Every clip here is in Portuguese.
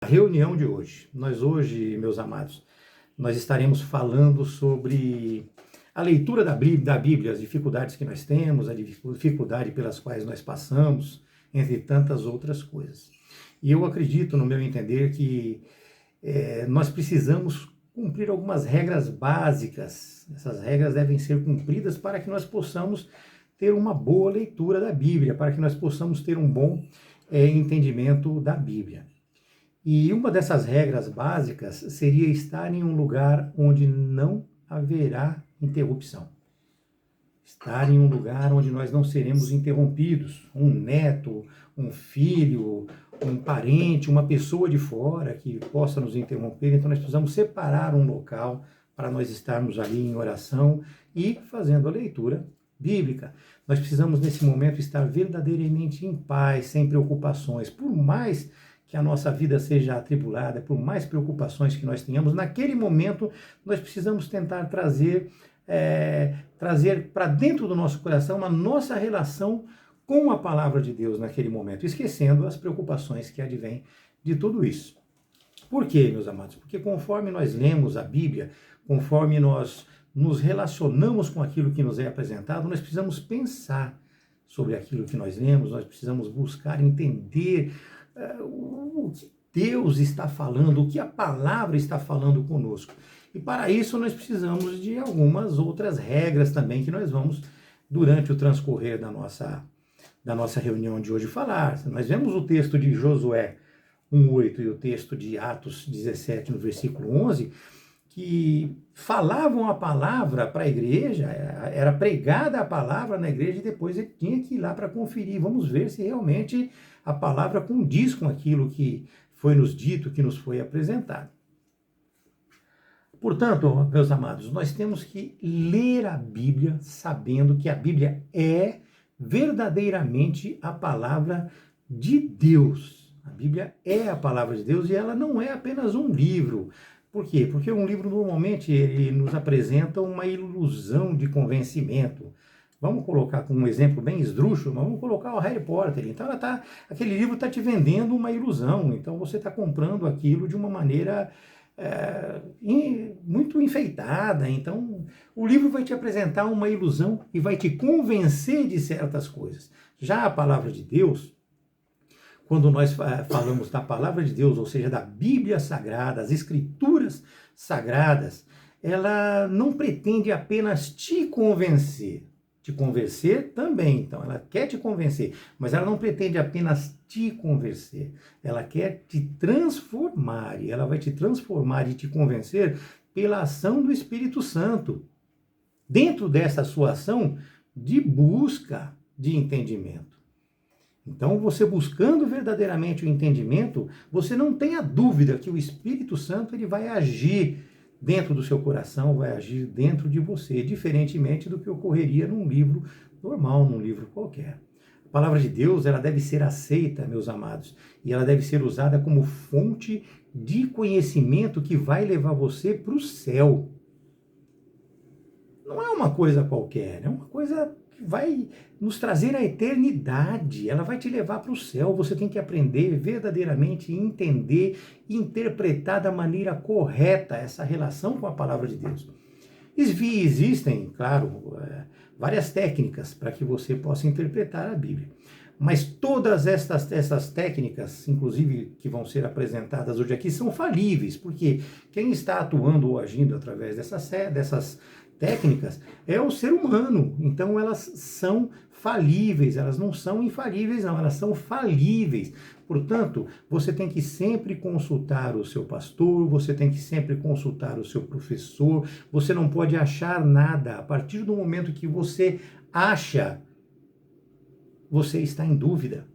A reunião de hoje. Meus amados, nós estaremos falando sobre a leitura da Bíblia, as dificuldades que nós temos, a dificuldade pelas quais nós passamos, entre tantas outras coisas. E eu acredito, no meu entender, que nós precisamos cumprir algumas regras básicas. Essas regras devem ser cumpridas para que nós possamos ter uma boa leitura da Bíblia, para que nós possamos ter um bom entendimento da Bíblia. E uma dessas regras básicas seria estar em um lugar onde não haverá interrupção. Estar em um lugar onde nós não seremos interrompidos. Um neto, um filho, um parente, uma pessoa de fora que possa nos interromper. Então nós precisamos separar um local para nós estarmos ali em oração e fazendo a leitura bíblica. Nós precisamos nesse momento estar verdadeiramente em paz, sem preocupações. Por mais que a nossa vida seja atribulada, por mais preocupações que nós tenhamos, naquele momento nós precisamos tentar trazer para dentro do nosso coração a nossa relação com a palavra de Deus naquele momento, esquecendo as preocupações que advêm de tudo isso. Por quê, meus amados? Porque conforme nós lemos a Bíblia, conforme nós nos relacionamos com aquilo que nos é apresentado, nós precisamos pensar sobre aquilo que nós lemos, nós precisamos buscar entender o que Deus está falando, o que a palavra está falando conosco. E para isso nós precisamos de algumas outras regras também que nós vamos, durante o transcorrer da nossa reunião de hoje, falar. Nós vemos o texto de Josué 1:8 e o texto de Atos 17, no versículo 11, que falavam a palavra para a igreja, era pregada a palavra na igreja e depois ele tinha que ir lá para conferir. Vamos ver se realmente a palavra condiz com aquilo que foi nos dito, que nos foi apresentado. Portanto, meus amados, nós temos que ler a Bíblia sabendo que a Bíblia é verdadeiramente a palavra de Deus. A Bíblia é a palavra de Deus e ela não é apenas um livro. Por quê? Porque um livro normalmente ele nos apresenta uma ilusão de convencimento. Vamos colocar como um exemplo bem esdrúxulo, mas vamos colocar o Harry Potter. Então aquele livro está te vendendo uma ilusão. Então você está comprando aquilo de uma maneira muito enfeitada. Então o livro vai te apresentar uma ilusão e vai te convencer de certas coisas. Já a palavra de Deus, quando nós falamos da palavra de Deus, ou seja, da Bíblia Sagrada, as Escrituras Sagradas, ela não pretende apenas te convencer. Te convencer também, então, ela quer te convencer, mas ela não pretende apenas te convencer. Ela quer te transformar, e ela vai te transformar e te convencer pela ação do Espírito Santo. Dentro dessa sua ação de busca de entendimento. Então, você buscando verdadeiramente o entendimento, você não tem a dúvida que o Espírito Santo ele vai agir dentro do seu coração, vai agir dentro de você, diferentemente do que ocorreria num livro normal, num livro qualquer. A palavra de Deus, ela deve ser aceita, meus amados, e ela deve ser usada como fonte de conhecimento que vai levar você para o céu. Não é uma coisa qualquer, é uma coisa que vai nos trazer a eternidade, ela vai te levar para o céu. Você tem que aprender verdadeiramente, entender e interpretar da maneira correta essa relação com a palavra de Deus. Existem, claro, várias técnicas para que você possa interpretar a Bíblia. Mas todas essas técnicas, inclusive que vão ser apresentadas hoje aqui, são falíveis, porque quem está atuando ou agindo através dessas técnicas é o ser humano. Então elas são falíveis, elas não são infalíveis, não, elas são falíveis. Portanto, você tem que sempre consultar o seu pastor, você tem que sempre consultar o seu professor, você não pode achar nada. A partir do momento que você acha, você está em dúvida.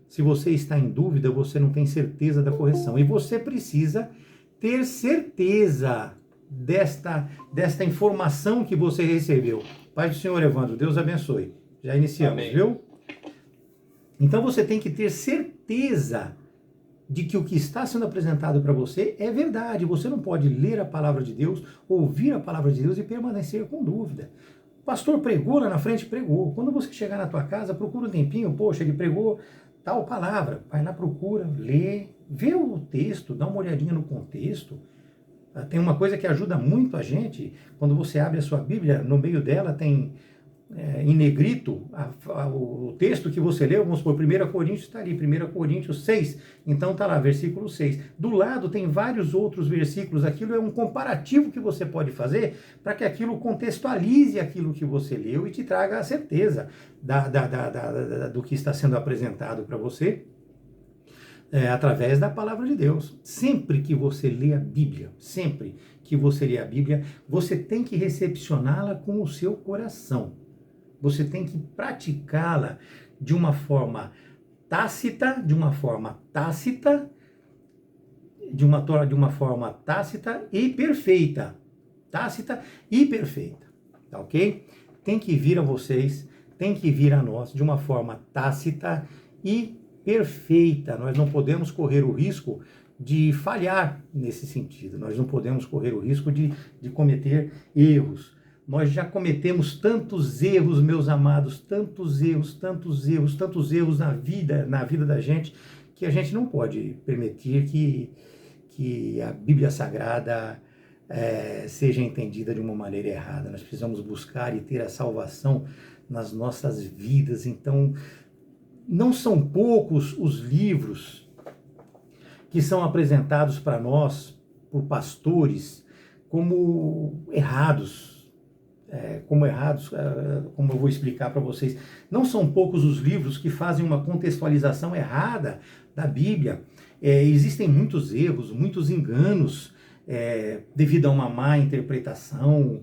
Se você está em dúvida, você não tem certeza da correção. E você precisa ter certeza desta informação que você recebeu. Pai do Senhor, Evandro, Deus abençoe. Já iniciamos, amém. Viu? Então você tem que ter certeza de que o que está sendo apresentado para você é verdade. Você não pode ler a palavra de Deus, ouvir a palavra de Deus e permanecer com dúvida. O pastor pregou lá na frente, pregou. Quando você chegar na tua casa, procura um tempinho, poxa, ele pregou tal palavra. Vai lá, procura, lê, vê o texto, dá uma olhadinha no contexto. Tem uma coisa que ajuda muito a gente, quando você abre a sua Bíblia, no meio dela tem em negrito o texto que você leu, vamos supor, 1 Coríntios está ali, 1 Coríntios 6, então está lá, versículo 6. Do lado tem vários outros versículos, aquilo é um comparativo que você pode fazer para que aquilo contextualize aquilo que você leu e te traga a certeza do que está sendo apresentado para você. Através da palavra de Deus. Sempre que você lê a Bíblia, você tem que recepcioná-la com o seu coração. Você tem que praticá-la de uma forma tácita, e perfeita. Tácita e perfeita, tá ok? Tem que vir a vocês, tem que vir a nós de uma forma tácita e perfeita. Nós não podemos correr o risco de falhar nesse sentido. Nós não podemos correr o risco de cometer erros. Nós já cometemos tantos erros, meus amados, tantos erros na vida da gente, que a gente não pode permitir que a Bíblia Sagrada seja entendida de uma maneira errada. Nós precisamos buscar e ter a salvação nas nossas vidas. Então, não são poucos os livros que são apresentados para nós por pastores como errados, como eu vou explicar para vocês. Não são poucos os livros que fazem uma contextualização errada da Bíblia. Existem muitos erros, muitos enganos, devido a uma má interpretação,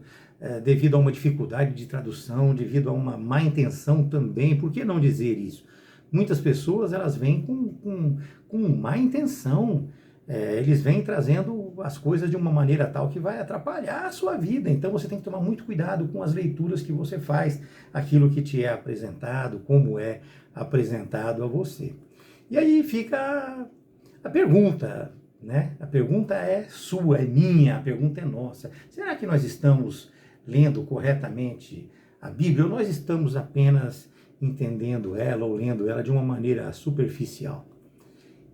devido a uma dificuldade de tradução, devido a uma má intenção também. Por que não dizer isso? Muitas pessoas, elas vêm com má intenção, eles vêm trazendo as coisas de uma maneira tal que vai atrapalhar a sua vida. Então você tem que tomar muito cuidado com as leituras que você faz, aquilo que te é apresentado, como é apresentado a você. E aí fica a pergunta, né? A pergunta é sua, é minha, a pergunta é nossa. Será que nós estamos lendo corretamente a Bíblia ou nós estamos apenas entendendo ela ou lendo ela de uma maneira superficial?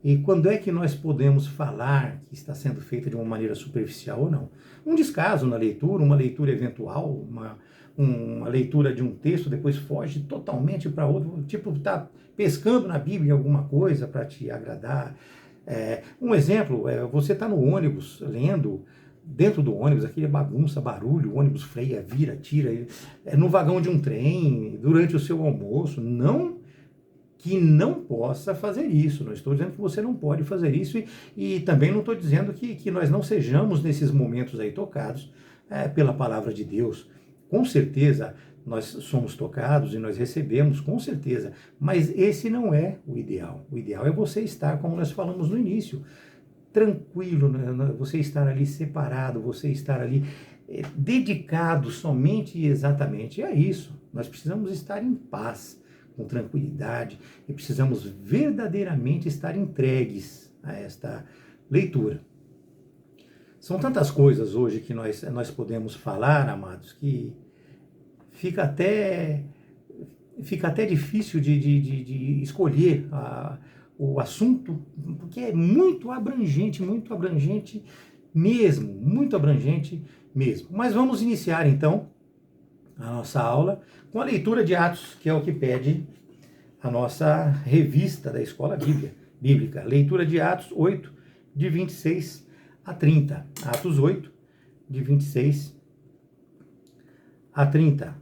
E quando é que nós podemos falar que está sendo feita de uma maneira superficial ou não? Um descaso na leitura, uma leitura eventual, uma leitura de um texto, depois foge totalmente para outro, tipo, está pescando na Bíblia alguma coisa para te agradar. Um exemplo, você está no ônibus lendo, dentro do ônibus, aquele bagunça, barulho, o ônibus freia, vira, tira, no vagão de um trem, durante o seu almoço. Não que não possa fazer isso, não estou dizendo que você não pode fazer isso, e também não estou dizendo que nós não sejamos nesses momentos aí tocados pela palavra de Deus. Com certeza nós somos tocados e nós recebemos, com certeza, mas esse não é o ideal. O ideal é você estar, como nós falamos no início, tranquilo, né? Você estar ali separado, você estar ali dedicado somente e exatamente a isso. Nós precisamos estar em paz, com tranquilidade, e precisamos verdadeiramente estar entregues a esta leitura. São tantas coisas hoje que nós podemos falar, amados, que fica até difícil de escolher o assunto, porque é muito abrangente mesmo, muito abrangente mesmo. Mas vamos iniciar então a nossa aula com a leitura de Atos, que é o que pede a nossa revista da Escola Bíblica. Leitura de Atos 8, de 26 a 30. Atos 8, de 26 a 30.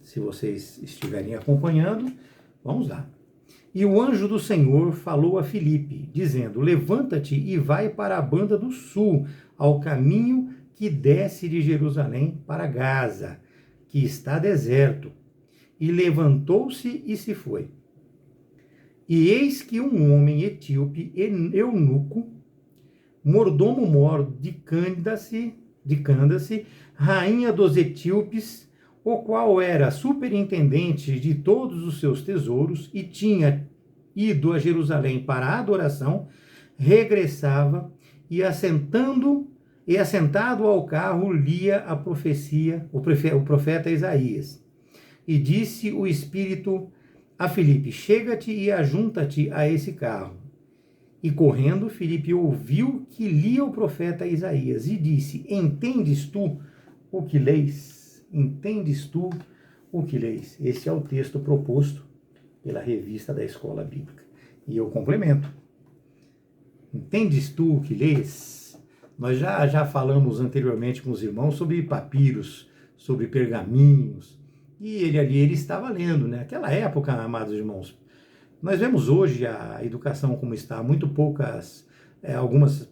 Se vocês estiverem acompanhando, vamos lá. E o anjo do Senhor falou a Filipe, dizendo: levanta-te e vai para a banda do sul, ao caminho que desce de Jerusalém para Gaza, que está deserto. E levantou-se e se foi. E eis que um homem etíope, eunuco, mordomo-mor de Cândace, rainha dos etíopes, o qual era superintendente de todos os seus tesouros e tinha ido a Jerusalém para a adoração, regressava e assentado ao carro lia a profecia, o profeta Isaías. E disse o Espírito a Filipe: chega-te e ajunta-te a esse carro. E correndo, Filipe ouviu que lia o profeta Isaías e disse: Entendes tu o que leis? Entendes tu o que leis? Esse é o texto proposto pela revista da Escola Bíblica. E eu complemento. Entendes tu o que lês? Nós já falamos anteriormente com os irmãos sobre papiros, sobre pergaminhos. E ele estava lendo, né? Naquela época, amados irmãos, nós vemos hoje a educação como está, muito poucas,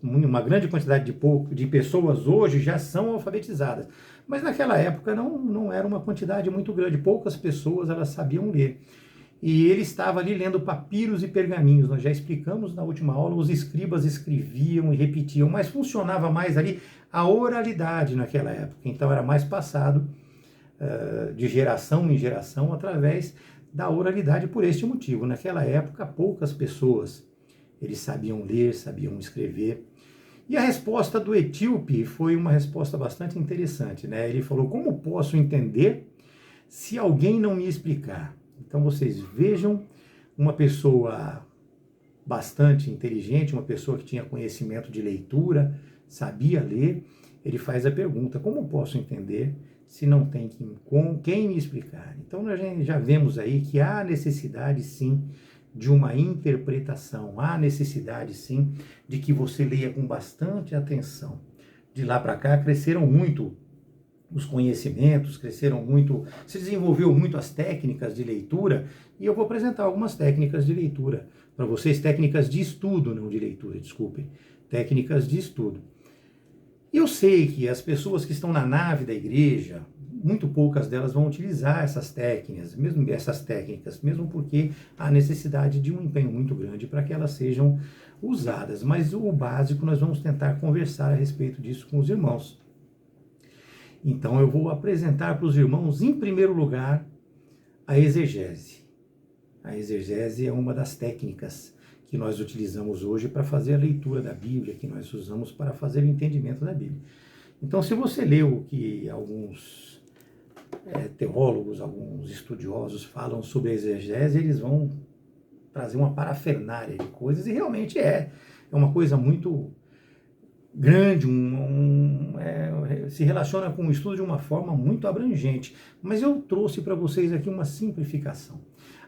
uma grande quantidade de pessoas hoje já são alfabetizadas. Mas naquela época não era uma quantidade muito grande, poucas pessoas elas sabiam ler. E ele estava ali lendo papiros e pergaminhos. Nós já explicamos na última aula, os escribas escreviam e repetiam, mas funcionava mais ali a oralidade naquela época. Então era mais passado de geração em geração através da oralidade por este motivo. Naquela época, poucas pessoas eles sabiam ler, sabiam escrever. E a resposta do etíope foi uma resposta bastante interessante, né? Ele falou: como posso entender se alguém não me explicar? Então vocês vejam uma pessoa bastante inteligente, uma pessoa que tinha conhecimento de leitura, sabia ler, ele faz a pergunta: como posso entender se não tem quem me explicar? Então nós já vemos aí que há necessidade sim de uma interpretação, há necessidade sim de que você leia com bastante atenção. De lá para cá cresceram muito os conhecimentos, cresceram muito, se desenvolveu muito as técnicas de leitura, e eu vou apresentar algumas técnicas de leitura para vocês, técnicas de estudo, não de leitura, desculpem, técnicas de estudo. Eu sei que as pessoas que estão na nave da igreja, muito poucas delas vão utilizar essas técnicas, mesmo porque há necessidade de um empenho muito grande para que elas sejam usadas. Mas o básico nós vamos tentar conversar a respeito disso com os irmãos. Então eu vou apresentar para os irmãos, em primeiro lugar, a exegese. A exegese é uma das técnicas que nós utilizamos hoje para fazer a leitura da Bíblia, que nós usamos para fazer o entendimento da Bíblia. Então, se você leu o que alguns teólogos, alguns estudiosos falam sobre a exegese, eles vão trazer uma parafernália de coisas, e realmente é uma coisa muito grande, se relaciona com o estudo de uma forma muito abrangente. Mas eu trouxe para vocês aqui uma simplificação.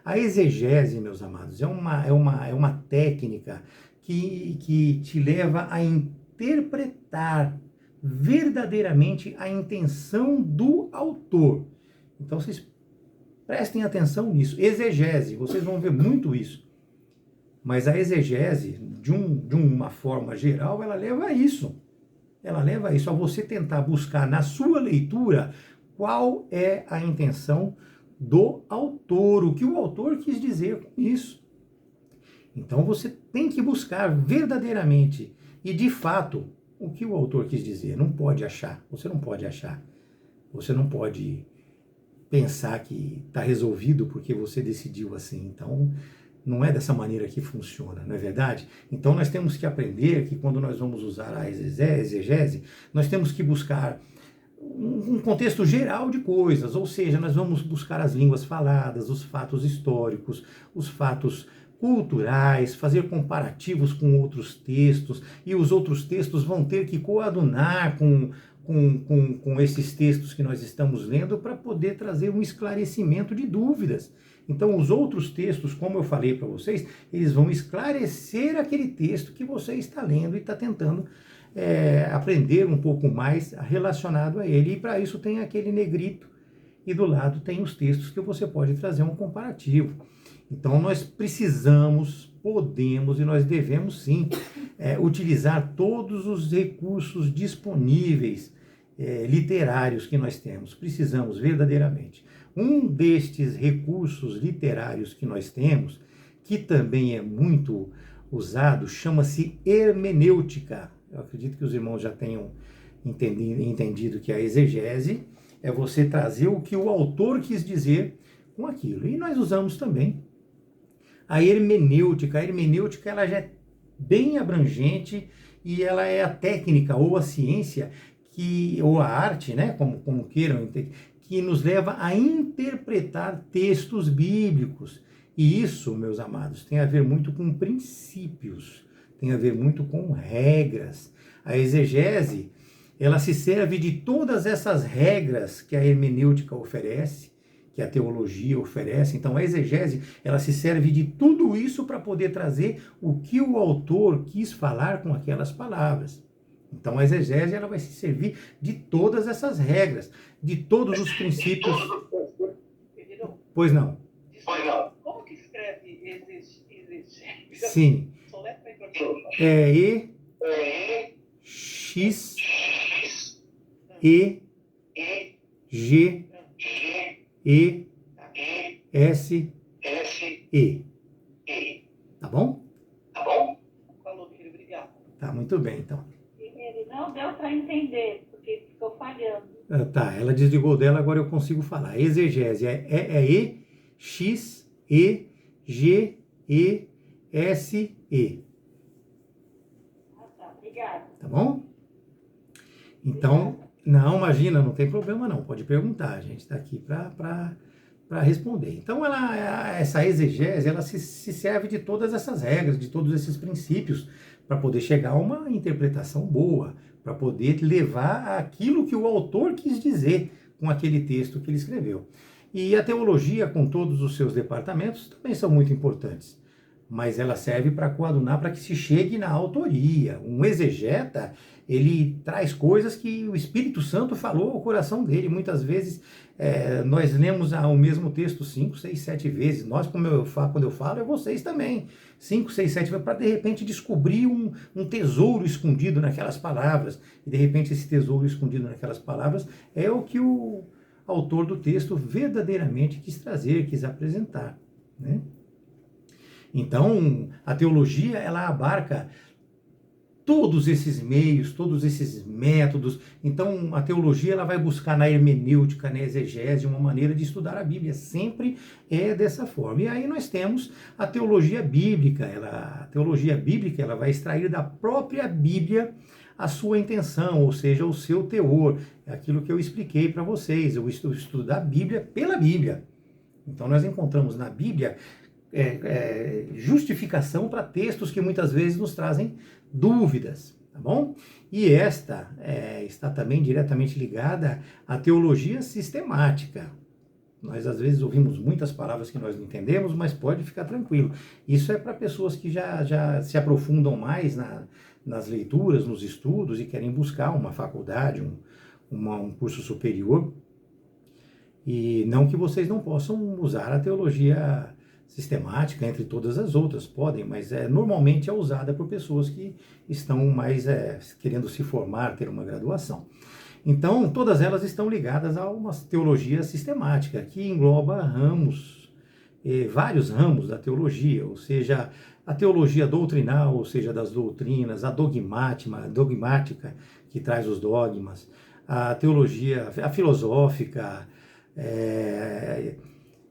A exegese, meus amados, é uma técnica que te leva a interpretar verdadeiramente a intenção do autor. Então vocês prestem atenção nisso. Exegese, vocês vão ver muito isso. Mas a exegese, de uma forma geral, ela leva a isso. Ela leva a isso, a você tentar buscar na sua leitura qual é a intenção do autor, o que o autor quis dizer com isso. Então você tem que buscar verdadeiramente e de fato o que o autor quis dizer. Não pode achar, você não pode achar. Você não pode pensar que está resolvido porque você decidiu assim. Então não é dessa maneira que funciona, não é verdade? Então nós temos que aprender que quando nós vamos usar a exegese, nós temos que buscar um contexto geral de coisas, ou seja, nós vamos buscar as línguas faladas, os fatos históricos, os fatos culturais, fazer comparativos com outros textos, e os outros textos vão ter que coadunar com esses textos que nós estamos lendo para poder trazer um esclarecimento de dúvidas. Então, os outros textos, como eu falei para vocês, eles vão esclarecer aquele texto que você está lendo e está tentando aprender um pouco mais relacionado a ele. E para isso tem aquele negrito e do lado tem os textos que você pode trazer um comparativo. Então, nós precisamos, podemos e nós devemos sim utilizar todos os recursos disponíveis literários que nós temos. Precisamos verdadeiramente. Um destes recursos literários que nós temos, que também é muito usado, chama-se hermenêutica. Eu acredito que os irmãos já tenham entendido que a exegese é você trazer o que o autor quis dizer com aquilo. E nós usamos também a hermenêutica. A hermenêutica ela já é bem abrangente e ela é a técnica ou a ciência ou a arte, né, como queiram, que nos leva a interpretar textos bíblicos. E isso, meus amados, tem a ver muito com princípios. tem a ver muito com regras. A exegese, ela se serve de todas essas regras que a hermenêutica oferece, que a teologia oferece. Então a exegese, ela se serve de tudo isso para poder trazer o que o autor quis falar com aquelas palavras. Então a exegese, ela vai se servir de todas essas regras, de todos os princípios. Pois não. Como que escreve exegese? Sim. É E, X, E, G, E, S, E. Tá bom? Falou, filho, obrigado. Tá, muito bem, então. Ele não deu para entender, porque ficou falhando. Tá, ela desligou dela, agora eu consigo falar. Exegese é E, X, E, G, E, S, E. Tá, obrigada. Tá bom? Então, não, imagina, não tem problema não, pode perguntar, a gente está aqui para responder. Então, essa exegese, ela se serve de todas essas regras, de todos esses princípios, para poder chegar a uma interpretação boa, para poder levar aquilo que o autor quis dizer com aquele texto que ele escreveu. E a teologia, com todos os seus departamentos, também são muito importantes, mas ela serve para coadunar, para que se chegue na autoria. Um exegeta, ele traz coisas que o Espírito Santo falou ao coração dele. Muitas vezes nós lemos o mesmo texto 5, 6, 7 vezes. Nós, quando eu falo, é vocês também. 5, 6, 7 vezes, para de repente descobrir um tesouro escondido naquelas palavras. E de repente esse tesouro escondido naquelas palavras é o que o autor do texto verdadeiramente quis trazer, quis apresentar, né? Então, a teologia, ela abarca todos esses meios, todos esses métodos. Então, a teologia, ela vai buscar na hermenêutica, na exegese, uma maneira de estudar a Bíblia. Sempre é dessa forma. E aí nós temos a teologia bíblica. A teologia bíblica, ela vai extrair da própria Bíblia a sua intenção, ou seja, o seu teor. É aquilo que eu expliquei para vocês. Eu estudo da Bíblia pela Bíblia. Então, nós encontramos na Bíblia justificação para textos que muitas vezes nos trazem dúvidas, tá bom? E esta está também diretamente ligada à teologia sistemática. Nós às vezes ouvimos muitas palavras que nós não entendemos, mas pode ficar tranquilo. Isso é para pessoas que já se aprofundam mais nas leituras, nos estudos e querem buscar uma faculdade, um curso superior. E não que vocês não possam usar a teologia sistemática entre todas as outras, podem, mas normalmente é usada por pessoas que estão mais querendo se formar, ter uma graduação. Então, todas elas estão ligadas a uma teologia sistemática, que engloba vários ramos da teologia, ou seja, a teologia doutrinal, ou seja, das doutrinas, a dogmática, que traz os dogmas, a teologia, a filosófica,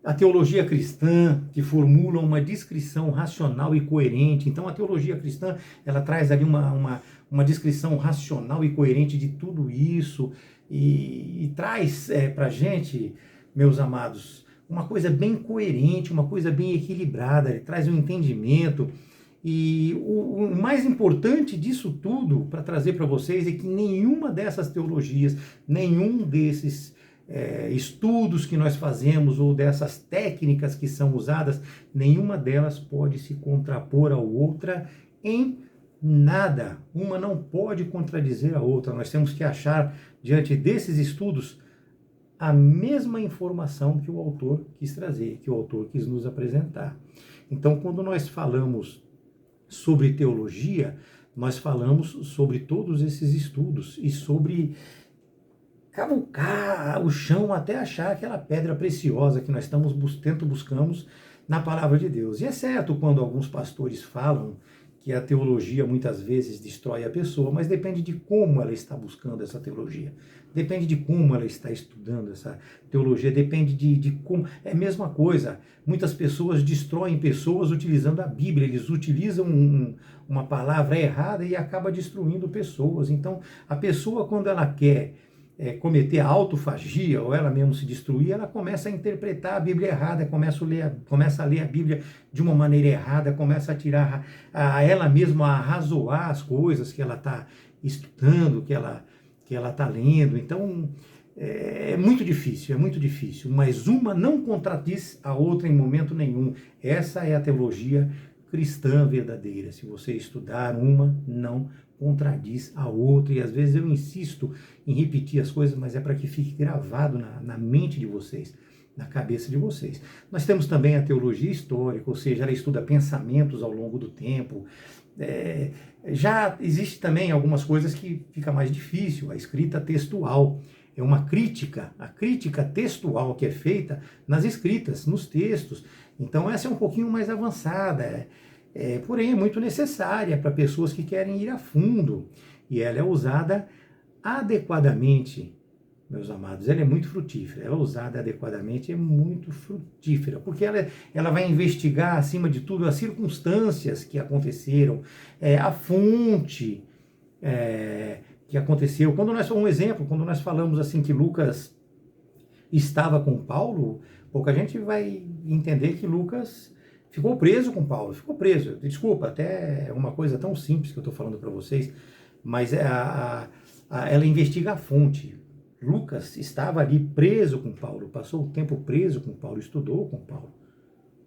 a teologia cristã, que formula uma descrição racional e coerente. Então, a teologia cristã, ela traz ali uma descrição racional e coerente de tudo isso e traz para a gente, meus amados, uma coisa bem coerente, uma coisa bem equilibrada. Ele traz um entendimento. E o mais importante disso tudo, para trazer para vocês, é que nenhuma dessas teologias, nenhum desses estudos que nós fazemos ou dessas técnicas que são usadas, nenhuma delas pode se contrapor à outra em nada. Uma não pode contradizer a outra. Nós temos que achar, diante desses estudos, a mesma informação que o autor quis trazer, que o autor quis nos apresentar. Então, quando nós falamos sobre teologia, nós falamos sobre todos esses estudos e sobre cavucar o chão até achar aquela pedra preciosa que nós buscamos na palavra de Deus. E é certo quando alguns pastores falam que a teologia muitas vezes destrói a pessoa, mas depende de como ela está buscando essa teologia. Depende de como ela está estudando essa teologia, depende de como... É a mesma coisa, muitas pessoas destroem pessoas utilizando a Bíblia, eles utilizam uma palavra errada e acaba destruindo pessoas. Então, a pessoa, quando ela quer cometer autofagia, ou ela mesmo se destruir, ela começa a interpretar a Bíblia errada, começa a ler a Bíblia de uma maneira errada, começa a tirar a ela mesma, a arrazoar as coisas que ela está estudando, que ela está lendo. Então, é muito difícil, mas uma não contradiz a outra em momento nenhum. Essa é a teologia cristã verdadeira. Se você estudar uma, não contradiz a outra, e às vezes eu insisto em repetir as coisas, mas é para que fique gravado na mente de vocês, na cabeça de vocês. Nós temos também a teologia histórica, ou seja, ela estuda pensamentos ao longo do tempo. Já existe também algumas coisas que fica mais difícil, a escrita textual. É uma crítica, a crítica textual que é feita nas escritas, nos textos. Então essa é um pouquinho mais avançada, porém é muito necessária para pessoas que querem ir a fundo. E ela é usada adequadamente, meus amados. Ela é muito frutífera. Ela usada adequadamente é muito frutífera, porque ela vai investigar, acima de tudo, as circunstâncias que aconteceram, a fonte que aconteceu. Um exemplo, quando nós falamos assim que Lucas estava com Paulo, pouca gente vai entender que Lucas ficou preso com Paulo, ficou preso. Desculpa, até é uma coisa tão simples que eu estou falando para vocês, mas ela investiga a fonte. Lucas estava ali preso com Paulo, passou o tempo preso com Paulo, estudou com Paulo,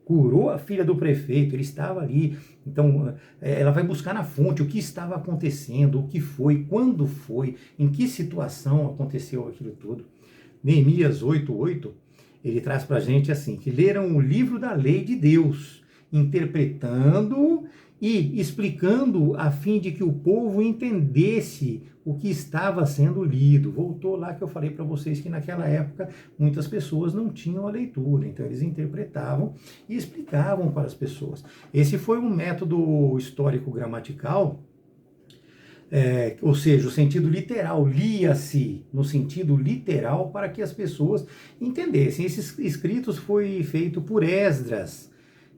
curou a filha do prefeito, ele estava ali. Então, ela vai buscar na fonte o que estava acontecendo, o que foi, quando foi, em que situação aconteceu aquilo tudo. Neemias 8:8, ele traz para a gente assim, que leram o livro da lei de Deus, interpretando e explicando a fim de que o povo entendesse o que estava sendo lido. Voltou lá que eu falei para vocês que naquela época muitas pessoas não tinham a leitura, então eles interpretavam e explicavam para as pessoas. Esse foi um método histórico-gramatical, ou seja, o sentido literal, lia-se no sentido literal para que as pessoas entendessem. Esses escritos foi feito por Esdras,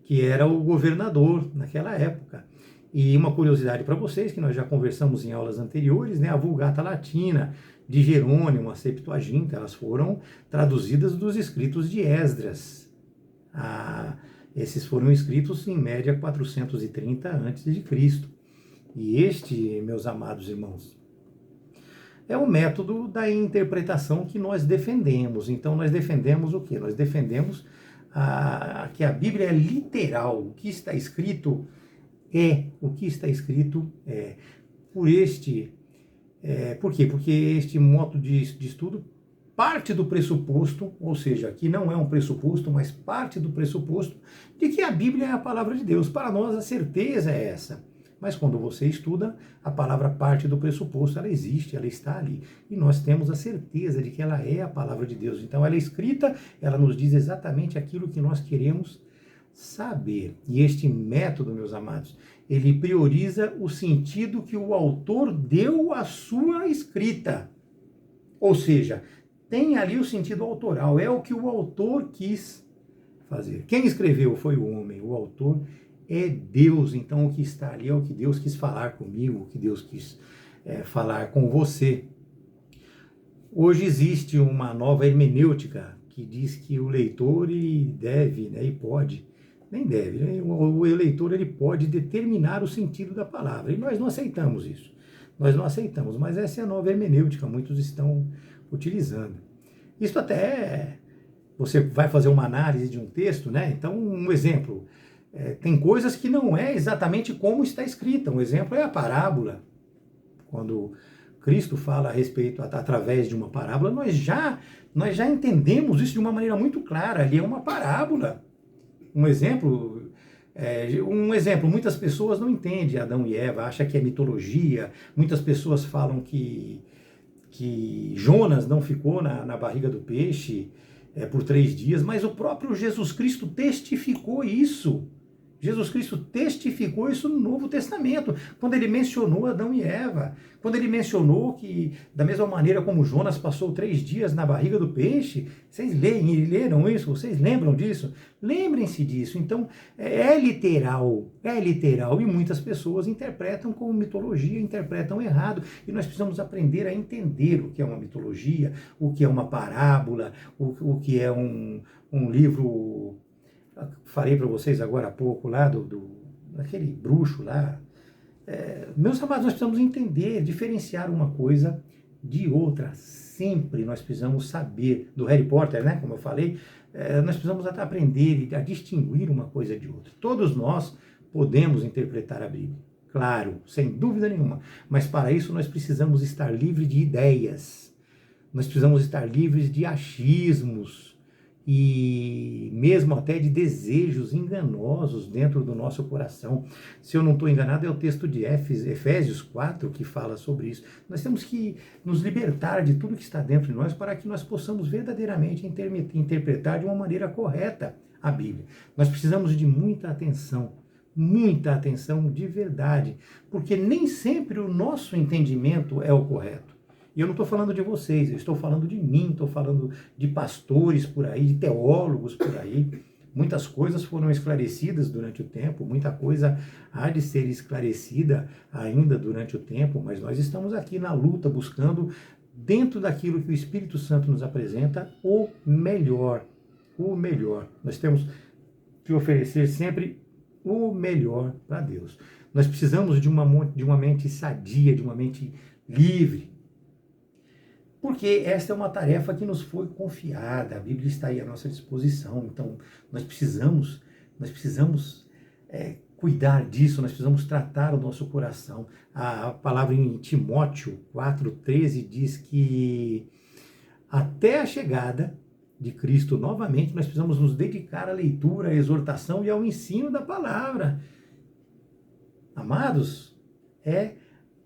que era o governador naquela época. E uma curiosidade para vocês, que nós já conversamos em aulas anteriores, né, a Vulgata Latina de Jerônimo, a Septuaginta, elas foram traduzidas dos escritos de Esdras. Esses foram escritos em média 430 a.C. E este, meus amados irmãos, é o método da interpretação que nós defendemos. Então nós defendemos o quê? Nós defendemos que a Bíblia é literal, o que está escrito o que está escrito por quê? Porque este modo de estudo parte do pressuposto, ou seja, aqui não é um pressuposto, mas parte do pressuposto de que a Bíblia é a palavra de Deus. Para nós a certeza é essa. Mas quando você estuda, a palavra parte do pressuposto, ela existe, ela está ali. E nós temos a certeza de que ela é a palavra de Deus. Então ela é escrita, ela nos diz exatamente aquilo que nós queremos saber. E este método, meus amados, ele prioriza o sentido que o autor deu à sua escrita. Ou seja, tem ali o sentido autoral, é o que o autor quis fazer. Quem escreveu foi o homem, o autor é Deus. Então o que está ali é o que Deus quis falar comigo, o que Deus quis falar com você. Hoje existe uma nova hermenêutica que diz que o leitor deve, e pode, nem deve, né? O eleitor ele pode determinar o sentido da palavra, e nós não aceitamos isso. Nós não aceitamos, mas essa é a nova hermenêutica, muitos estão utilizando. Isso até, você vai fazer uma análise de um texto, né? Então, um exemplo, tem coisas que não é exatamente como está escrita. Um exemplo é a parábola. Quando Cristo fala a respeito, através de uma parábola, nós já entendemos isso de uma maneira muito clara. Ali é uma parábola. Um exemplo, muitas pessoas não entendem Adão e Eva, acham que é mitologia. Muitas pessoas falam que Jonas não ficou na barriga do peixe por 3 dias, mas o próprio Jesus Cristo testificou isso. Jesus Cristo testificou isso no Novo Testamento, quando ele mencionou Adão e Eva, quando ele mencionou que, da mesma maneira como Jonas passou 3 dias na barriga do peixe, vocês leram isso? Vocês lembram disso? Lembrem-se disso. Então, é literal, e muitas pessoas interpretam como mitologia, interpretam errado, e nós precisamos aprender a entender o que é uma mitologia, o que é uma parábola, o que é um livro. Falei para vocês agora há pouco lá daquele bruxo lá. Meus amados, nós precisamos entender, diferenciar uma coisa de outra. Sempre nós precisamos saber, do Harry Potter, né, como eu falei, nós precisamos aprender a distinguir uma coisa de outra. Todos nós podemos interpretar a Bíblia, claro, sem dúvida nenhuma, mas para isso nós precisamos estar livres de ideias, nós precisamos estar livres de achismos, e mesmo até de desejos enganosos dentro do nosso coração. Se eu não estou enganado, é o texto de Efésios 4 que fala sobre isso. Nós temos que nos libertar de tudo que está dentro de nós para que nós possamos verdadeiramente interpretar de uma maneira correta a Bíblia. Nós precisamos de muita atenção de verdade, porque nem sempre o nosso entendimento é o correto. E eu não estou falando de vocês, eu estou falando de mim, estou falando de pastores por aí, de teólogos por aí. Muitas coisas foram esclarecidas durante o tempo, muita coisa há de ser esclarecida ainda durante o tempo, mas nós estamos aqui na luta, buscando, dentro daquilo que o Espírito Santo nos apresenta, o melhor. O melhor. Nós temos que oferecer sempre o melhor para Deus. Nós precisamos de uma mente sadia, de uma mente livre, porque esta é uma tarefa que nos foi confiada, a Bíblia está aí à nossa disposição, então nós precisamos cuidar disso, nós precisamos tratar o nosso coração. A palavra em Timóteo 4,13 diz que até a chegada de Cristo novamente, nós precisamos nos dedicar à leitura, à exortação e ao ensino da palavra. Amados,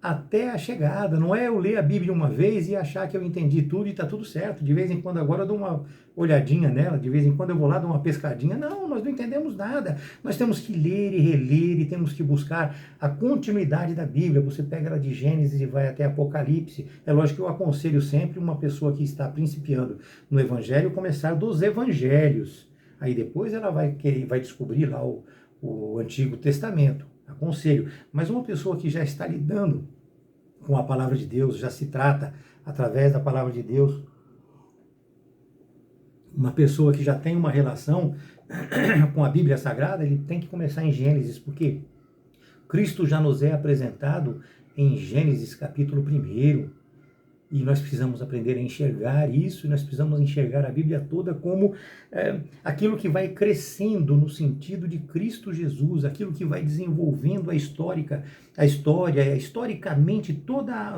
até a chegada, não é eu ler a Bíblia uma vez e achar que eu entendi tudo e está tudo certo. De vez em quando agora eu dou uma olhadinha nela, de vez em quando eu vou lá dar uma pescadinha. Não, nós não entendemos nada. Nós temos que ler e reler e temos que buscar a continuidade da Bíblia. Você pega ela de Gênesis e vai até Apocalipse. É lógico que eu aconselho sempre uma pessoa que está principiando no Evangelho começar dos Evangelhos. Aí depois ela vai descobrir lá o Antigo Testamento. Aconselho. Mas uma pessoa que já está lidando com a palavra de Deus, já se trata através da palavra de Deus, uma pessoa que já tem uma relação com a Bíblia Sagrada, ele tem que começar em Gênesis, porque Cristo já nos é apresentado em Gênesis capítulo 1, e nós precisamos aprender a enxergar isso, e nós precisamos enxergar a Bíblia toda como aquilo que vai crescendo no sentido de Cristo Jesus, aquilo que vai desenvolvendo historicamente,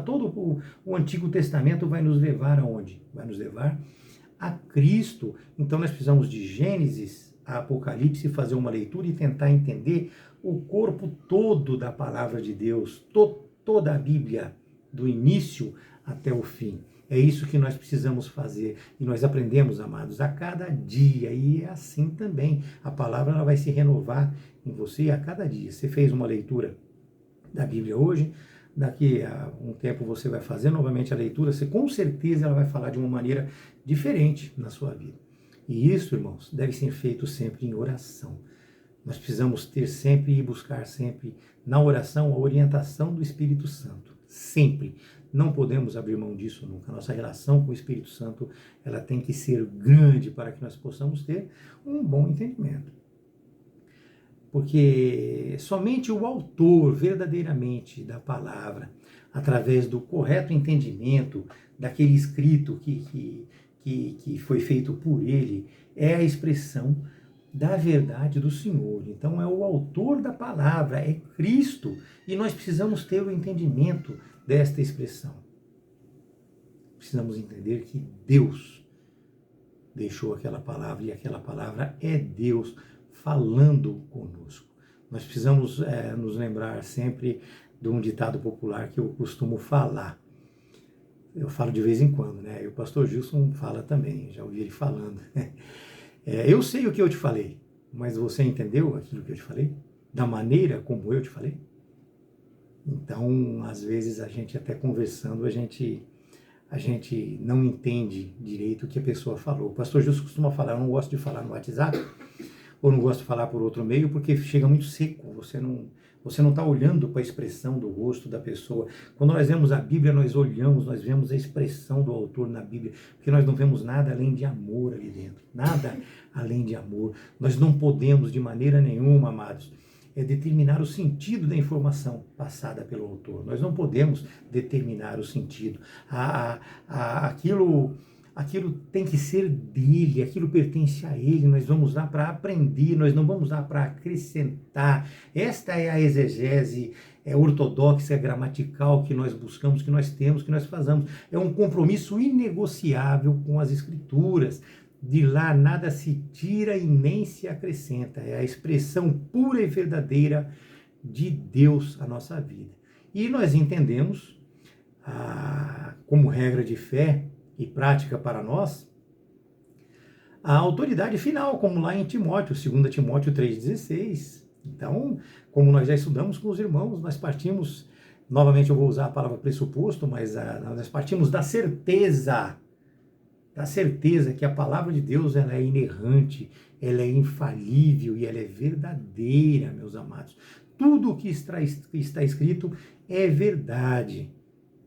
todo o Antigo Testamento vai nos levar aonde? Vai nos levar a Cristo. Então nós precisamos de Gênesis a Apocalipse, fazer uma leitura e tentar entender o corpo todo da palavra de Deus, toda a Bíblia, do início até o fim. É isso que nós precisamos fazer. E nós aprendemos, amados, a cada dia. E é assim também. A palavra ela vai se renovar em você a cada dia. Você fez uma leitura da Bíblia hoje, daqui a um tempo você vai fazer novamente a leitura, com certeza ela vai falar de uma maneira diferente na sua vida. E isso, irmãos, deve ser feito sempre em oração. Nós precisamos ter sempre e buscar sempre na oração a orientação do Espírito Santo. Sempre. Não podemos abrir mão disso nunca. A nossa relação com o Espírito Santo, ela tem que ser grande para que nós possamos ter um bom entendimento. Porque somente o autor verdadeiramente da palavra, através do correto entendimento daquele escrito que foi feito por ele, é a expressão da verdade do Senhor. Então é o autor da palavra, é Cristo, e nós precisamos ter o entendimento desta expressão. Precisamos entender que Deus deixou aquela palavra, e aquela palavra é Deus falando conosco. Nós precisamos nos lembrar sempre de um ditado popular que eu costumo falar. Eu falo de vez em quando, né? E o pastor Gilson fala também, já ouvi ele falando. Eu sei o que eu te falei, mas você entendeu aquilo que eu te falei? da maneira como eu te falei? Então, às vezes, a gente até conversando, a gente não entende direito o que a pessoa falou. O pastor Justo costuma falar, eu não gosto de falar no WhatsApp, ou não gosto de falar por outro meio, porque chega muito seco, você não está olhando para a expressão do rosto da pessoa. Quando nós vemos a Bíblia, nós olhamos, nós vemos a expressão do autor na Bíblia, porque nós não vemos nada além de amor ali dentro, nada além de amor. Nós não podemos, de maneira nenhuma, amados, determinar o sentido da informação passada pelo autor. Nós não podemos determinar o sentido. Aquilo tem que ser dele, aquilo pertence a ele, nós vamos lá para aprender, nós não vamos lá para acrescentar. Esta é a exegese ortodoxa, gramatical que nós buscamos, que nós temos, que nós fazemos. É um compromisso inegociável com as Escrituras. De lá nada se tira e nem se acrescenta. É a expressão pura e verdadeira de Deus à nossa vida. E nós entendemos, como regra de fé e prática para nós, a autoridade final, como lá em Timóteo, 2 Timóteo 3,16. Então, como nós já estudamos com os irmãos, nós partimos, novamente eu vou usar a palavra pressuposto, mas nós partimos da certeza que a palavra de Deus ela é inerrante, ela é infalível e ela é verdadeira, meus amados. Tudo o que está escrito é verdade.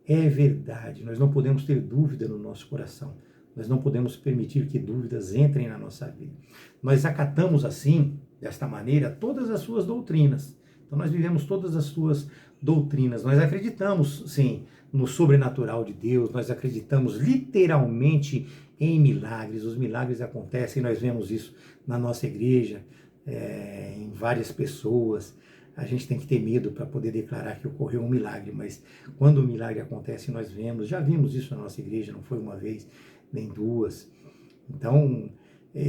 É verdade. Nós não podemos ter dúvida no nosso coração. Nós não podemos permitir que dúvidas entrem na nossa vida. Nós acatamos assim, desta maneira, todas as suas doutrinas. Então nós vivemos todas as suas doutrinas. Nós acreditamos, sim, no sobrenatural de Deus. Nós acreditamos literalmente em milagres. Os milagres acontecem, nós vemos isso na nossa igreja, em várias pessoas. A gente tem que ter medo para poder declarar que ocorreu um milagre, mas quando o milagre acontece, nós vemos, já vimos isso na nossa igreja, não foi uma vez, nem duas. Então,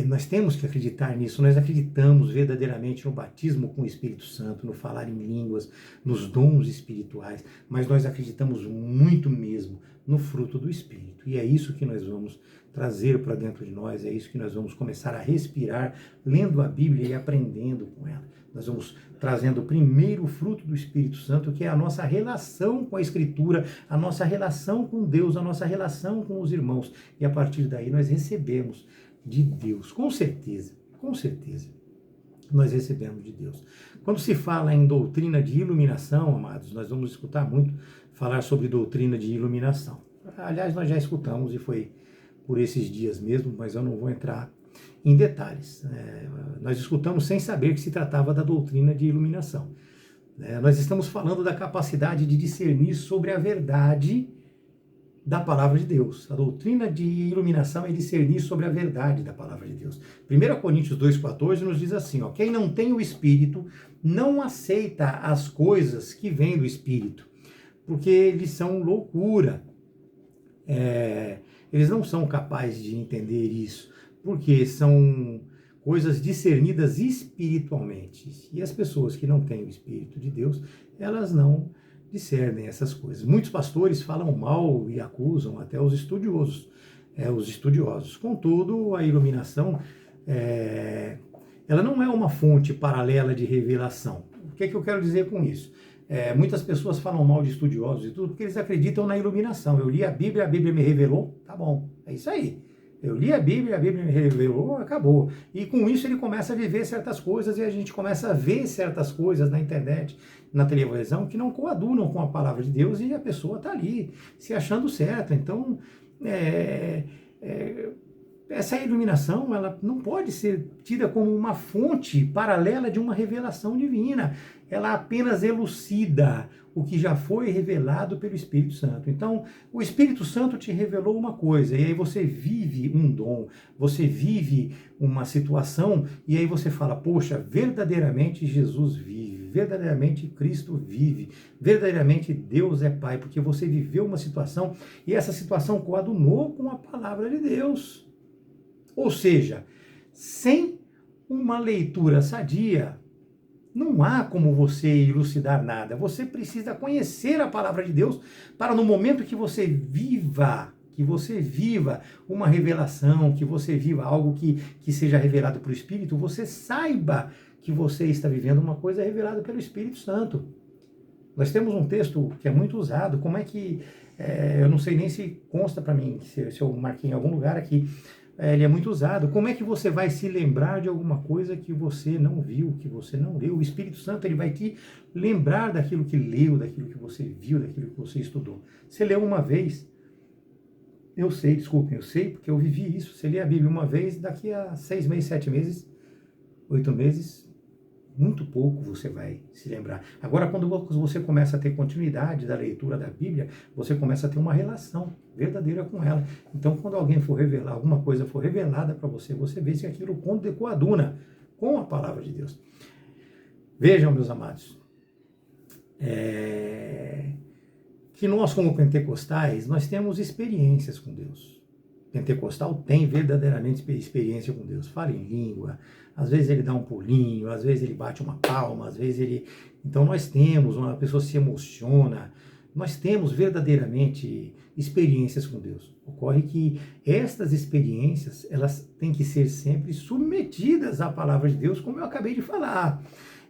nós temos que acreditar nisso, nós acreditamos verdadeiramente no batismo com o Espírito Santo, no falar em línguas, nos dons espirituais, mas nós acreditamos muito mesmo no fruto do Espírito. E é isso que nós vamos trazer para dentro de nós, é isso que nós vamos começar a respirar, lendo a Bíblia e aprendendo com ela. Nós vamos trazendo primeiro o fruto do Espírito Santo, que é a nossa relação com a Escritura, a nossa relação com Deus, a nossa relação com os irmãos. E a partir daí nós recebemos de Deus, com certeza, nós recebemos de Deus. Quando se fala em doutrina de iluminação, amados, nós vamos escutar muito falar sobre doutrina de iluminação. Aliás, nós já escutamos e foi por esses dias mesmo, mas eu não vou entrar em detalhes. Nós escutamos sem saber que se tratava da doutrina de iluminação. Nós estamos falando da capacidade de discernir sobre a verdade da palavra de Deus. A doutrina de iluminação é discernir sobre a verdade da palavra de Deus. 1 Coríntios 2,14 nos diz assim, quem não tem o Espírito não aceita as coisas que vêm do Espírito, porque eles são loucura. Eles não são capazes de entender isso, porque são coisas discernidas espiritualmente. E as pessoas que não têm o Espírito de Deus, elas não discernem essas coisas. Muitos pastores falam mal e acusam até os estudiosos. Contudo, a iluminação, ela não é uma fonte paralela de revelação. O que é que eu quero dizer com isso? Muitas pessoas falam mal de estudiosos e tudo porque eles acreditam na iluminação. Eu li a Bíblia me revelou, tá bom, é isso aí. Eu li a Bíblia me revelou, acabou. E com isso ele começa a viver certas coisas e a gente começa a ver certas coisas na internet, na televisão, que não coadunam com a palavra de Deus e a pessoa está ali, se achando certa. Então, essa iluminação ela não pode ser tida como uma fonte paralela de uma revelação divina. Ela apenas elucida o que já foi revelado pelo Espírito Santo. Então, o Espírito Santo te revelou uma coisa, e aí você vive um dom, você vive uma situação, e aí você fala, poxa, verdadeiramente Jesus vive, verdadeiramente Cristo vive, verdadeiramente Deus é Pai, porque você viveu uma situação, e essa situação coadunou com a palavra de Deus. Ou seja, sem uma leitura sadia, não há como você elucidar nada. Você precisa conhecer a palavra de Deus para no momento que você viva uma revelação, que você viva algo que seja revelado pelo Espírito, você saiba que você está vivendo uma coisa revelada pelo Espírito Santo. Nós temos um texto que é muito usado, como é que, eu não sei nem se consta para mim, se eu marquei em algum lugar aqui, ele é muito usado. Como é que você vai se lembrar de alguma coisa que você não viu, que você não leu? O Espírito Santo, ele vai te lembrar daquilo que leu, daquilo que você viu, daquilo que você estudou. Você leu uma vez, eu sei, desculpem, eu sei porque eu vivi isso. Você lê a Bíblia uma vez, daqui a 6 meses, 7 meses, 8 meses, muito pouco você vai se lembrar. Agora, quando você começa a ter continuidade da leitura da Bíblia, você começa a ter uma relação verdadeira com ela. Então, quando alguém for revelar, alguma coisa for revelada para você, você vê se aquilo coaduna com a palavra de Deus. Vejam, meus amados, que nós, como pentecostais, nós temos experiências com Deus. Pentecostal tem verdadeiramente experiência com Deus. Fala em língua, às vezes ele dá um pulinho, às vezes ele bate uma palma, às vezes ele... Então nós temos, uma pessoa se emociona, nós temos verdadeiramente experiências com Deus. Ocorre que estas experiências, elas têm que ser sempre submetidas à palavra de Deus, como eu acabei de falar.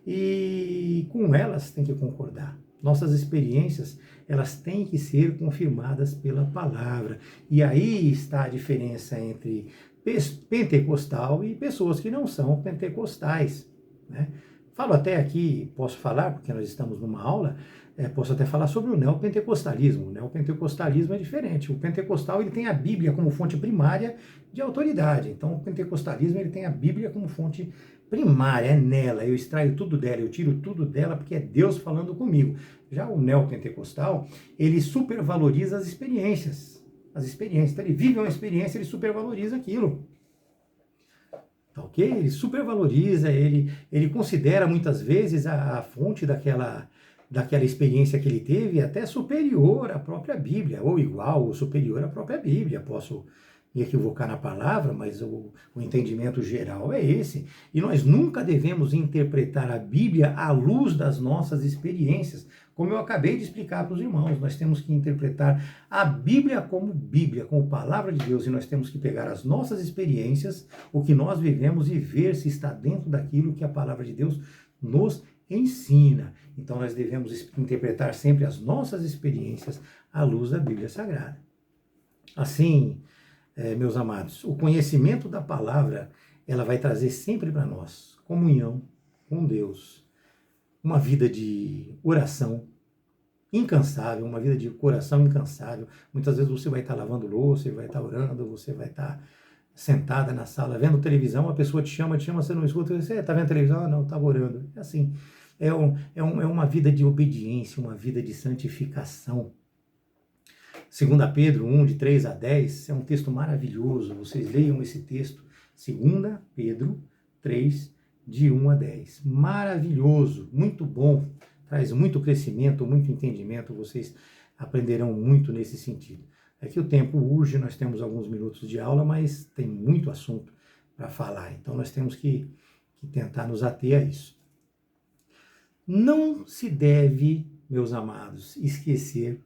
E com elas tem que concordar. Nossas experiências, elas têm que ser confirmadas pela palavra. E aí está a diferença entre pentecostal e pessoas que não são pentecostais, né? Falo até aqui, posso falar, porque nós estamos numa aula, posso até falar sobre o neopentecostalismo. O neopentecostalismo é diferente. O pentecostal, ele tem a Bíblia como fonte primária de autoridade. Então, o pentecostalismo, ele tem a Bíblia como fonte primária, é nela, eu extraio tudo dela, eu tiro tudo dela, porque é Deus falando comigo. Já o neopentecostal, ele supervaloriza as experiências. Então, ele vive uma experiência, ele supervaloriza aquilo. Tá ok? Ele supervaloriza, ele considera muitas vezes a fonte daquela experiência que ele teve até superior à própria Bíblia, ou igual, ou superior à própria Bíblia. Posso me equivocar na palavra, mas o entendimento geral é esse. E nós nunca devemos interpretar a Bíblia à luz das nossas experiências. Como eu acabei de explicar para os irmãos, nós temos que interpretar a Bíblia, como palavra de Deus, e nós temos que pegar as nossas experiências, o que nós vivemos, e ver se está dentro daquilo que a palavra de Deus nos ensina. Então nós devemos interpretar sempre as nossas experiências à luz da Bíblia Sagrada. Assim, meus amados, o conhecimento da palavra, ela vai trazer sempre para nós comunhão com Deus, uma vida de oração incansável, uma vida de coração incansável. Muitas vezes você vai estar lavando louça, você vai estar orando, você vai estar sentada na sala vendo televisão, a pessoa te chama, você não escuta, você está vendo televisão? Ah, não, estava orando. É assim, é uma vida de obediência, uma vida de santificação. 2 Pedro 1, de 3 a 10, é um texto maravilhoso, vocês leiam esse texto, 2 Pedro 3, de 1 a 10. Maravilhoso, muito bom, traz muito crescimento, muito entendimento, vocês aprenderão muito nesse sentido. É que o tempo urge, nós temos alguns minutos de aula, mas tem muito assunto para falar, então nós temos que tentar nos ater a isso. Não se deve, meus amados, esquecer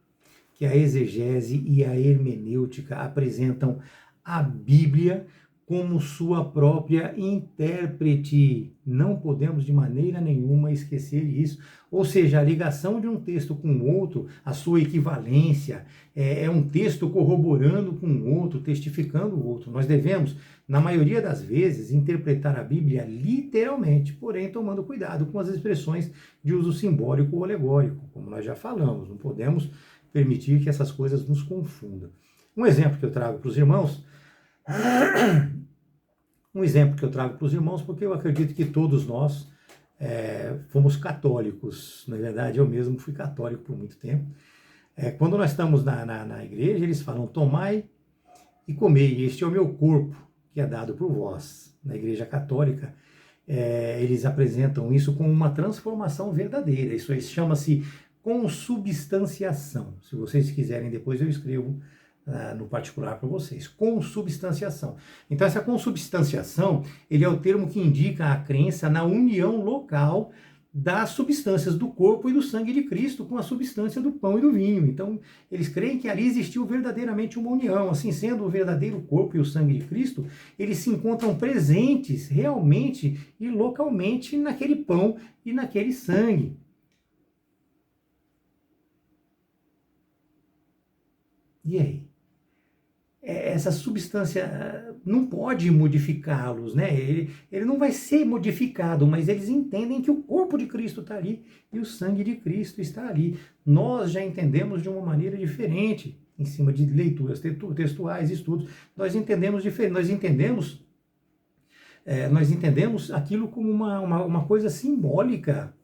que a exegese e a hermenêutica apresentam a Bíblia como sua própria intérprete. Não podemos de maneira nenhuma esquecer isso. Ou seja, a ligação de um texto com o outro, a sua equivalência, é um texto corroborando com o outro, testificando o outro. Nós devemos, na maioria das vezes, interpretar a Bíblia literalmente, porém tomando cuidado com as expressões de uso simbólico ou alegórico, como nós já falamos. Não podemos permitir que essas coisas nos confundam. Um exemplo que eu trago para os irmãos, porque eu acredito que todos nós fomos católicos. Na verdade, eu mesmo fui católico por muito tempo. Quando nós estamos na igreja, eles falam: tomai e comei, este é o meu corpo, que é dado por vós. Na igreja católica, eles apresentam isso como uma transformação verdadeira. Isso aí chama-se consubstanciação. Se vocês quiserem, depois eu escrevo no particular para vocês. Consubstanciação. Então, essa consubstanciação, ele é o termo que indica a crença na união local das substâncias do corpo e do sangue de Cristo com a substância do pão e do vinho. Então, eles creem que ali existiu verdadeiramente uma união. Assim sendo, o verdadeiro corpo e o sangue de Cristo, eles se encontram presentes realmente e localmente naquele pão e naquele sangue. E aí? Essa substância não pode modificá-los, né? Ele não vai ser modificado, mas eles entendem que o corpo de Cristo está ali e o sangue de Cristo está ali. Nós já entendemos de uma maneira diferente, em cima de leituras textuais, estudos. Nós entendemos diferente, nós entendemos aquilo como uma coisa simbólica.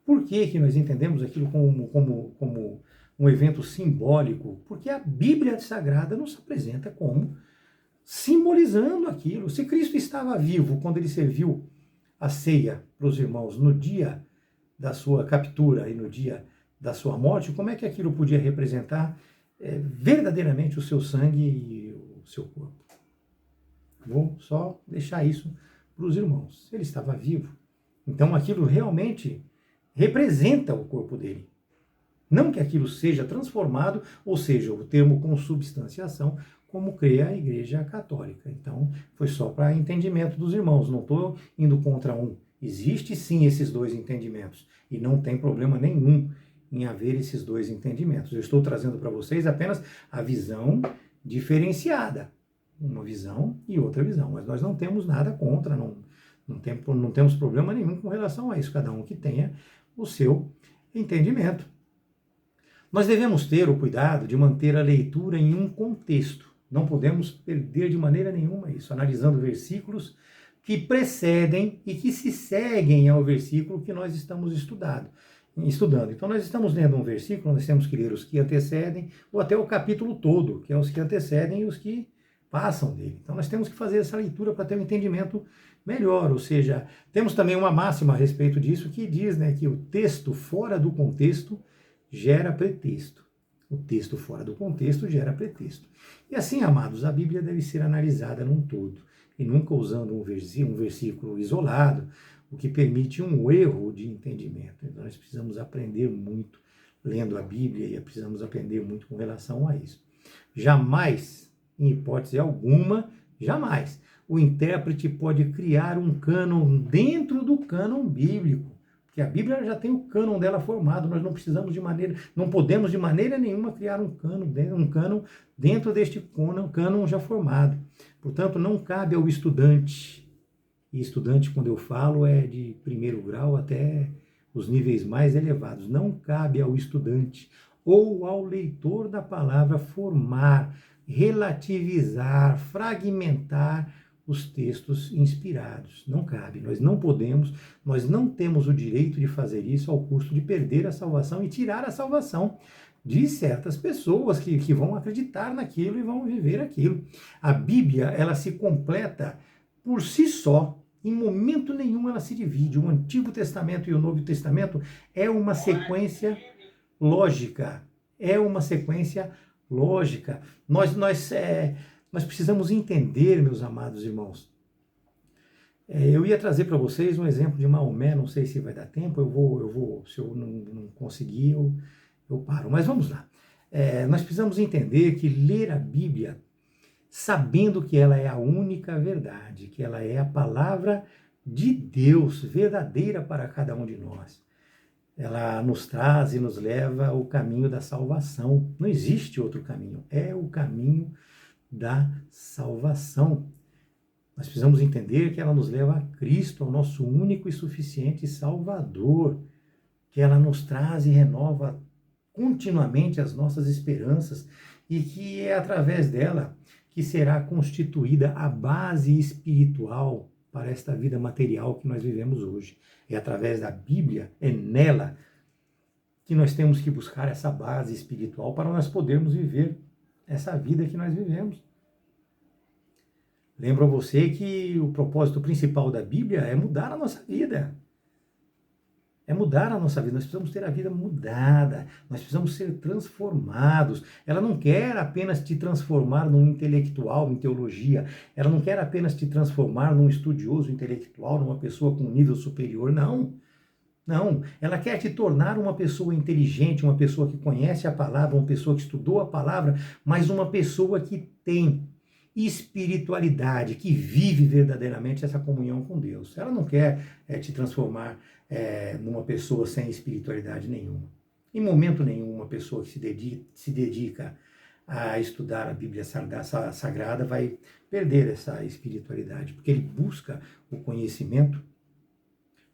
Por que nós entendemos aquilo como um evento simbólico? Porque a Bíblia Sagrada nos apresenta como simbolizando aquilo. Se Cristo estava vivo quando ele serviu a ceia para os irmãos no dia da sua captura e no dia da sua morte, como é que aquilo podia representar verdadeiramente o seu sangue e o seu corpo? Vou só deixar isso para os irmãos. Ele estava vivo, então aquilo realmente representa o corpo dele. Não que aquilo seja transformado, ou seja, o termo consubstanciação, como crê a Igreja Católica. Então, foi só para entendimento dos irmãos, não estou indo contra um. Existe sim esses dois entendimentos, e não tem problema nenhum em haver esses dois entendimentos. Eu estou trazendo para vocês apenas a visão diferenciada, uma visão e outra visão, mas nós não temos nada contra, não temos problema nenhum com relação a isso, cada um que tenha o seu entendimento. Nós devemos ter o cuidado de manter a leitura em um contexto. Não podemos perder de maneira nenhuma isso, analisando versículos que precedem e que se seguem ao versículo que nós estamos estudando. Então, nós estamos lendo um versículo, nós temos que ler os que antecedem, ou até o capítulo todo, que é os que antecedem e os que passam dele. Então, nós temos que fazer essa leitura para ter um entendimento melhor, ou seja, temos também uma máxima a respeito disso que diz, né, que o texto fora do contexto gera pretexto. O texto fora do contexto gera pretexto. E assim, amados, a Bíblia deve ser analisada num todo, e nunca usando um versículo isolado, o que permite um erro de entendimento. Então nós precisamos aprender muito lendo a Bíblia e precisamos aprender muito com relação a isso. Jamais, em hipótese alguma, jamais, o intérprete pode criar um cânon dentro do cânon bíblico. Porque a Bíblia já tem o cânon dela formado, nós não podemos de maneira nenhuma criar um cânon dentro deste cânon já formado. Portanto, não cabe ao estudante, e estudante, quando eu falo, é de primeiro grau até os níveis mais elevados, não cabe ao estudante ou ao leitor da palavra formar, relativizar, fragmentar os textos inspirados. Não cabe, nós não podemos, nós não temos o direito de fazer isso ao custo de perder a salvação e tirar a salvação de certas pessoas que vão acreditar naquilo e vão viver aquilo. A Bíblia, ela se completa por si só, em momento nenhum ela se divide. O Antigo Testamento e o Novo Testamento é uma sequência lógica, Nós precisamos entender, meus amados irmãos. Eu ia trazer para vocês um exemplo de Maomé, não sei se vai dar tempo, se eu não conseguir, eu paro. Mas vamos lá. Nós precisamos entender que ler a Bíblia, sabendo que ela é a única verdade, que ela é a palavra de Deus, verdadeira para cada um de nós. Ela nos traz e nos leva ao caminho da salvação. Não existe outro caminho, é o caminho da salvação. Nós precisamos entender que ela nos leva a Cristo, ao nosso único e suficiente Salvador, que ela nos traz e renova continuamente as nossas esperanças e que é através dela que será constituída a base espiritual para esta vida material que nós vivemos hoje. É através da Bíblia, é nela que nós temos que buscar essa base espiritual para nós podermos viver essa vida que nós vivemos. Lembro a você que o propósito principal da Bíblia é mudar a nossa vida. É mudar a nossa vida, nós precisamos ter a vida mudada, nós precisamos ser transformados. Ela não quer apenas te transformar num intelectual em teologia, ela não quer apenas te transformar num estudioso intelectual, numa pessoa com nível superior, não. Não, ela quer te tornar uma pessoa inteligente, uma pessoa que conhece a palavra, uma pessoa que estudou a palavra, mas uma pessoa que tem espiritualidade, que vive verdadeiramente essa comunhão com Deus. Ela não quer te transformar numa pessoa sem espiritualidade nenhuma. Em momento nenhum, uma pessoa que se dedica a estudar a Bíblia Sagrada vai perder essa espiritualidade, porque ele busca o conhecimento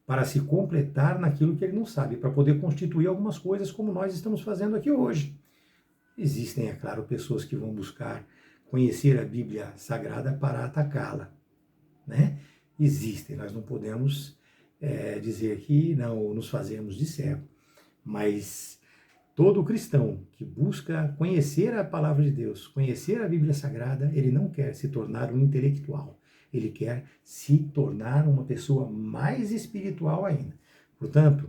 para se completar naquilo que ele não sabe, para poder constituir algumas coisas como nós estamos fazendo aqui hoje. Existem, é claro, pessoas que vão buscar conhecer a Bíblia Sagrada para atacá-la, né? Existem, nós não podemos dizer que não nos fazemos de cego, mas todo cristão que busca conhecer a palavra de Deus, conhecer a Bíblia Sagrada, ele não quer se tornar um intelectual, ele quer se tornar uma pessoa mais espiritual ainda. Portanto,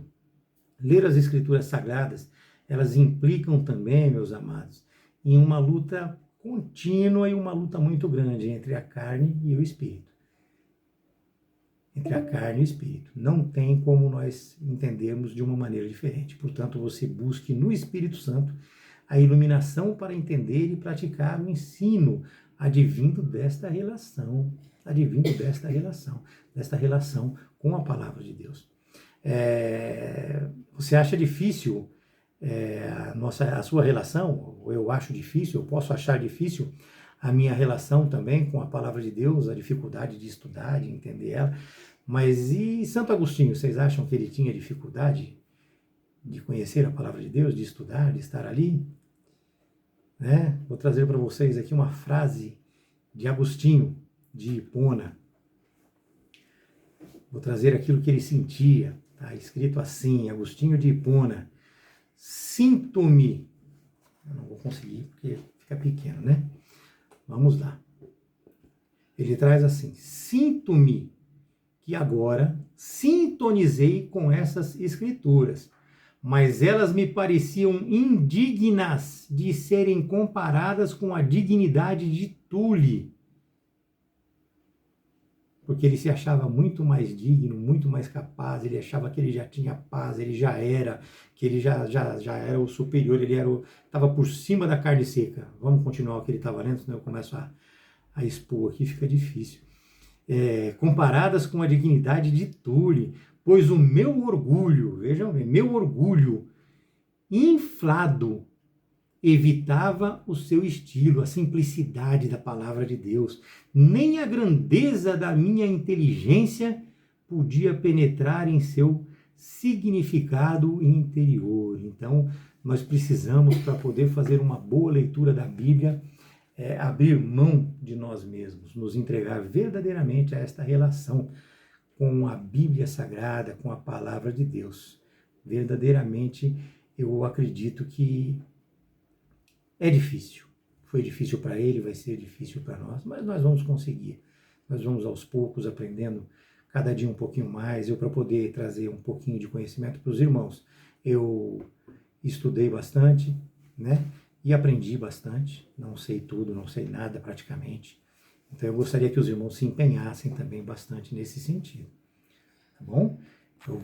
ler as Escrituras Sagradas, elas implicam também, meus amados, em uma luta contínua e uma luta muito grande entre a carne e o espírito. Entre a carne e o espírito. Não tem como nós entendermos de uma maneira diferente. Portanto, você busque no Espírito Santo a iluminação para entender e praticar o ensino advindo desta relação, desta relação com a palavra de Deus. Você acha difícil a sua relação? Eu acho difícil, eu posso achar difícil a minha relação também com a palavra de Deus, a dificuldade de estudar, de entender ela. Mas e Santo Agostinho, vocês acham que ele tinha dificuldade de conhecer a palavra de Deus, de estudar, de estar ali? Né? Vou trazer para vocês aqui uma frase de Agostinho, de Hipona. Vou trazer aquilo que ele sentia. Está escrito assim, Agostinho de Hipona. Sinto-me. Eu não vou conseguir porque fica pequeno, né? Vamos lá. Ele traz assim, sinto-me que agora sintonizei com essas escrituras, mas elas me pareciam indignas de serem comparadas com a dignidade de Tule, porque ele se achava muito mais digno, muito mais capaz, ele achava que ele já tinha paz, ele já era, que ele já era o superior, ele estava por cima da carne seca. Vamos continuar o que ele estava lendo, senão eu começo a expor aqui, fica difícil. Comparadas com a dignidade de Tule, pois o meu orgulho, vejam bem, meu orgulho inflado evitava o seu estilo, a simplicidade da palavra de Deus. Nem a grandeza da minha inteligência podia penetrar em seu significado interior. Então, nós precisamos, para poder fazer uma boa leitura da Bíblia, abrir mão de nós mesmos, nos entregar verdadeiramente a esta relação com a Bíblia Sagrada, com a palavra de Deus. Verdadeiramente, eu acredito que é difícil. Foi difícil para ele, vai ser difícil para nós, mas nós vamos conseguir. Nós vamos aos poucos aprendendo cada dia um pouquinho mais. Eu, para poder trazer um pouquinho de conhecimento para os irmãos, eu estudei bastante, né? E aprendi bastante. Não sei tudo, não sei nada praticamente. Então eu gostaria que os irmãos se empenhassem também bastante nesse sentido. Tá bom?